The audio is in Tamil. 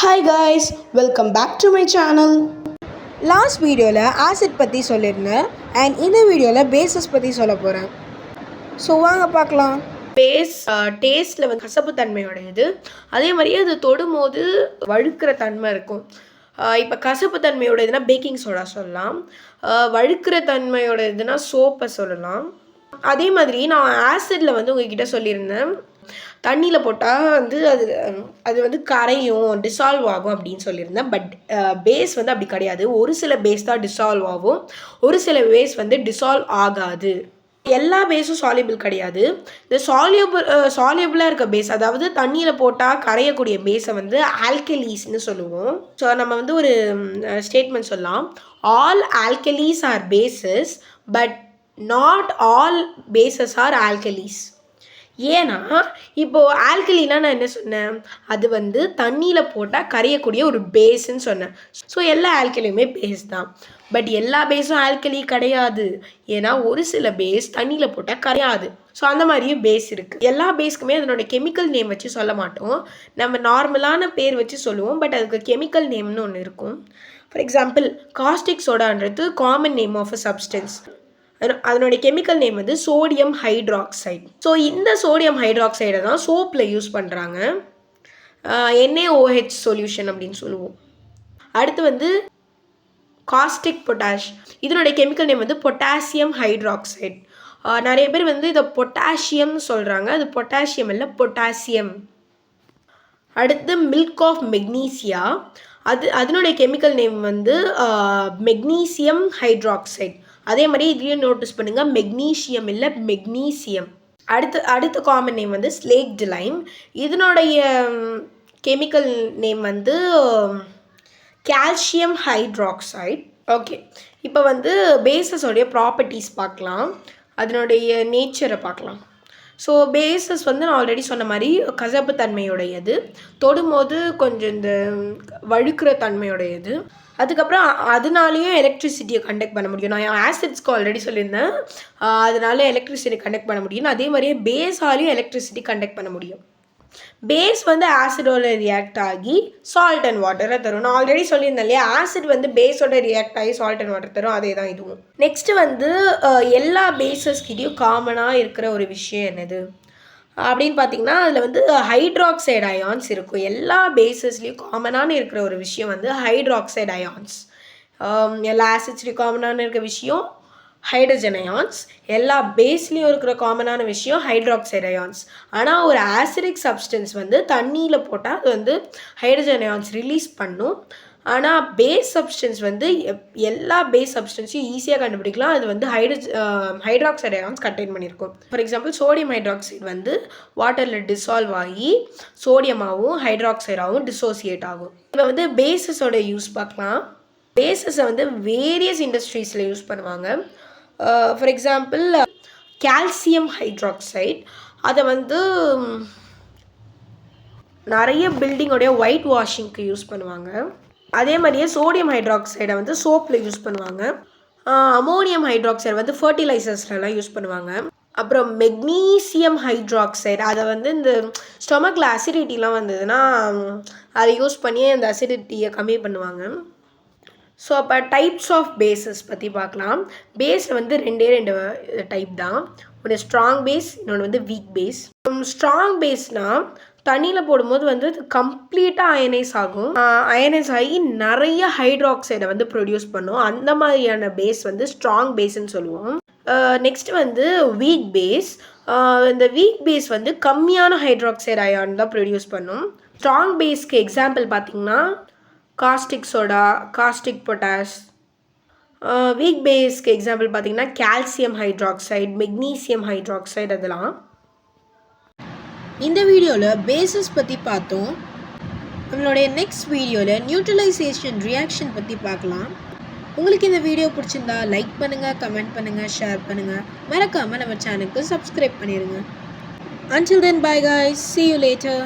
Hi guys, welcome back to my channel. Last வீடியோவில் ஆசிட் பற்றி சொல்லியிருந்தேன் அண்ட் இந்த வீடியோவில் பேஸஸ் பற்றி சொல்ல போகிறேன். ஸோ வாங்க பார்க்கலாம். பேஸ் டேஸ்ட்டில் வந்து கசப்பு தன்மையோடையது, அதே மாதிரியே அது தொடும்போது வழுக்கிற தன்மை இருக்கும். இப்போ கசப்பு தன்மையோட இதுனா பேக்கிங் சோடா சொல்லலாம், வழுக்கிற தன்மையோட இதுனா சோப்பை சொல்லலாம். அதே மாதிரி நான் ஆசிடில் வந்து உங்ககிட்ட சொல்லியிருந்தேன், தண்ணியில் போட்டால் வந்து அது வந்து கரையும், டிசால்வ் ஆகும் அப்படின்னு சொல்லியிருந்தேன். பட் பேஸ் வந்து அப்படி கிடையாது. ஒரு சில பேஸ் தான் டிசால்வ் ஆகும், ஒரு சில பேஸ் வந்து டிசால்வ் ஆகாது. எல்லா பேஸும் சால்யூபிள் கிடையாது. இந்த சால்யூபிளாக இருக்க பேஸ், அதாவது தண்ணியில் போட்டால் கரையக்கூடிய பேஸை வந்து ஆல்கலீஸ்ன்னு சொல்லுவோம். ஸோ நம்ம வந்து ஒரு ஸ்டேட்மெண்ட் சொல்லலாம், all alkalis are bases but not all bases are alkalis. ஏன்னா இப்போது ஆல்கலினா நான் என்ன சொன்னேன், அது வந்து தண்ணியில் போட்டால் கரையக்கூடிய ஒரு பேஸுன்னு சொன்னேன். ஸோ எல்லா ஆல்கலியுமே பேஸ் தான். பட் எல்லா பேஸும் ஆல்கலி கிடையாது. ஏன்னா ஒரு சில பேஸ் தண்ணியில் போட்டால் கரையாது. ஸோ அந்த மாதிரியும் பேஸ் இருக்குது. எல்லா பேஸ்க்குமே அதனோட கெமிக்கல் நேம் வச்சு சொல்ல மாட்டோம், நம்ம நார்மலான பேர் வச்சு சொல்லுவோம். பட் அதுக்கு கெமிக்கல் நேம்னு ஒன்று இருக்கும். ஃபார் எக்ஸாம்பிள், காஸ்டிக் சோடான்றது common name of a substance. அதனுடைய கெமிக்கல் நேம் வந்து சோடியம் ஹைட்ராக்சைடு. ஸோ இந்த சோடியம் ஹைட்ராக்சைடை தான் சோப்பில் யூஸ் பண்ணுறாங்க, NaOH சொல்யூஷன் அப்படின்னு சொல்லுவோம். அடுத்து வந்து காஸ்டிக் பொட்டாஷ், இதனுடைய கெமிக்கல் நேம் வந்து பொட்டாசியம் ஹைட்ராக்சைடு. நிறைய பேர் வந்து இதை பொட்டாசியம் சொல்கிறாங்க, அது பொட்டாசியம் இல்லை, பொட்டாசியம். அடுத்து மில்க் ஆஃப் மெக்னீசியா, அதனுடைய கெமிக்கல் நேம் வந்து மெக்னீசியம் ஹைட்ராக்சைடு. அதே மாதிரி இதுலேயும் நோட்டீஸ் பண்ணுங்கள், மெக்னீஷியம் இல்லை, மெக்னீசியம். அடுத்த காமன் நேம் வந்து ஸ்லேக்டு லைம், இதனுடைய கெமிக்கல் நேம் வந்து கால்சியம் ஹைட்ராக்சைடு. ஓகே, இப்போ வந்து பேஸஸோடைய ப்ராப்பர்ட்டிஸ் பார்க்கலாம், அதனுடைய நேச்சரை பார்க்கலாம். ஸோ பேஸஸ் வந்து நான் ஆல்ரெடி சொன்ன மாதிரி கசப்பு தன்மையுடையது, தொடும்போது கொஞ்சம் இந்த வழுக்கிற தன்மையுடையது. அதுக்கப்புறம் அதனாலேயும் எலக்ட்ரிசிட்டியை கண்டக்ட் பண்ண முடியும். நான் ஆசிட்ஸ்க்கு ஆல்ரெடி சொல்லியிருந்தேன், அதனால எலக்ட்ரிசிட்டி கண்டக்ட் பண்ண முடியும். அதே மாதிரியே பேஸாலையும் எலக்ட்ரிசிட்டி கண்டக்ட் பண்ண முடியும். பேஸ் வந்து ஆசிடோட ரியாக்ட் ஆகி சால்ட் அண்ட் வாட்டரை தரும். நான் ஆல்ரெடி சொல்லியிருந்தேன் இல்லையா, ஆசிட் வந்து பேஸோட ரியாக்ட் ஆகி சால்ட் அண்ட் வாட்டர் தரும், அதே தான் இதுவும். நெக்ஸ்ட்டு வந்து எல்லா பேஸஸ்கிட்டையும் காமனாக இருக்கிற ஒரு விஷயம் என்னது அப்படின்னு பார்த்தீங்கன்னா, அதில் வந்து ஹைட்ராக்சைடு அயான்ஸ் இருக்கும். எல்லா பேஸஸ்லேயும் காமனான இருக்கிற ஒரு விஷயம் வந்து ஹைட்ராக்சைடு அயான்ஸ். எல்லா ஆசிட்ஸ்லேயும் காமனான இருக்கிற விஷயம் ஹைட்ரஜன் அயான்ஸ், எல்லா பேஸ்லேயும் இருக்கிற காமனான விஷயம் ஹைட்ராக்சைடு அயான்ஸ். ஆனால் ஒரு ஆசிடிக் சப்ஸ்டன்ஸ் வந்து தண்ணியில் போட்டால் அது வந்து ஹைட்ரஜன் அயான்ஸ் ரிலீஸ் பண்ணும். ஆனால் பேஸ் சப்ஸ்டன்ஸ் வந்து எல்லா பேஸ் சப்ஸ்டன்ஸையும் ஈஸியாக கண்டுபிடிக்கலாம், அது வந்து ஹைட்ராக்சைடு அயான்ஸ் கண்டெயின் பண்ணியிருக்கும். ஃபார் எக்ஸாம்பிள், சோடியம் ஹைட்ராக்சைடு வந்து வாட்டரில் டிசால்வ் ஆகி சோடியமாகவும் ஹைட்ராக்சைடாகவும் டிசோசியேட் ஆகும். இப்போ வந்து பேஸஸோட யூஸ் பார்க்கலாம். பேஸஸை வந்து வேரியஸ் இண்டஸ்ட்ரீஸில் யூஸ் பண்ணுவாங்க. ஃபார் எக்ஸாம்பிள், கால்சியம் ஹைட்ராக்சைடு அதை வந்து நிறைய பில்டிங்கோடைய ஒயிட் வாஷிங்க்கு யூஸ் பண்ணுவாங்க. அதே மாதிரியே சோடியம் ஹைட்ராக்சைடை வந்து சோப்பில் யூஸ் பண்ணுவாங்க. அமோனியம் ஹைட்ராக்சைடு வந்து ஃபர்டிலைசர்ஸ்லாம் யூஸ் பண்ணுவாங்க. அப்புறம் மெக்னீசியம் ஹைட்ராக்சைடு அதை வந்து இந்த ஸ்டொமக்கில் அசிடிட்டிலாம் வந்ததுன்னா அதை யூஸ் பண்ணி அந்த அசிடிட்டியை கம்மி பண்ணுவாங்க. ஸோ அப்போ டைப்ஸ் ஆஃப் பேஸஸ் பற்றி பார்க்கலாம். பேஸில் வந்து ரெண்டு டைப் தான், ஒன்று ஸ்ட்ராங் பேஸ், இன்னொன்று வந்து வீக் பேஸ். ஸ்ட்ராங் பேஸ்னால் தண்ணியில் போடும்போது வந்து அது கம்ப்ளீட்டாக அயனைஸ் ஆகும், அயனைஸ் ஆகி நிறைய ஹைட்ராக்சைடை வந்து ப்ரொடியூஸ் பண்ணும். அந்த மாதிரியான பேஸ் வந்து ஸ்ட்ராங் பேஸ்ன்னு சொல்லுவோம். நெக்ஸ்ட் வந்து வீக் பேஸ். இந்த வீக் பேஸ் வந்து கம்மியான ஹைட்ராக்சைடு அயான் தான் ப்ரொடியூஸ் பண்ணும். ஸ்ட்ராங் பேஸ்க்கு எக்ஸாம்பிள் பார்த்திங்கன்னா caustic soda, caustic potash. Weak பேஸ்க்கு எக்ஸாம்பிள் பார்த்திங்கன்னா கால்சியம் ஹைட்ராக்சைடு, மெக்னீசியம் ஹைட்ராக்சைடு அதெல்லாம். இந்த வீடியோவில் பேஸஸ் பற்றி பார்த்தோம். நம்மளுடைய நெக்ஸ்ட் வீடியோவில் நியூட்ரலைசேஷன் ரியாக்ஷன் பற்றி பார்க்கலாம். உங்களுக்கு இந்த வீடியோ பிடிச்சிருந்தா லைக் பண்ணுங்கள், கமெண்ட் பண்ணுங்கள், ஷேர் பண்ணுங்கள். மறக்காமல் நம்ம சேனலுக்கு சப்ஸ்கிரைப் பண்ணிடுங்க. Until then, bye guys, see you later.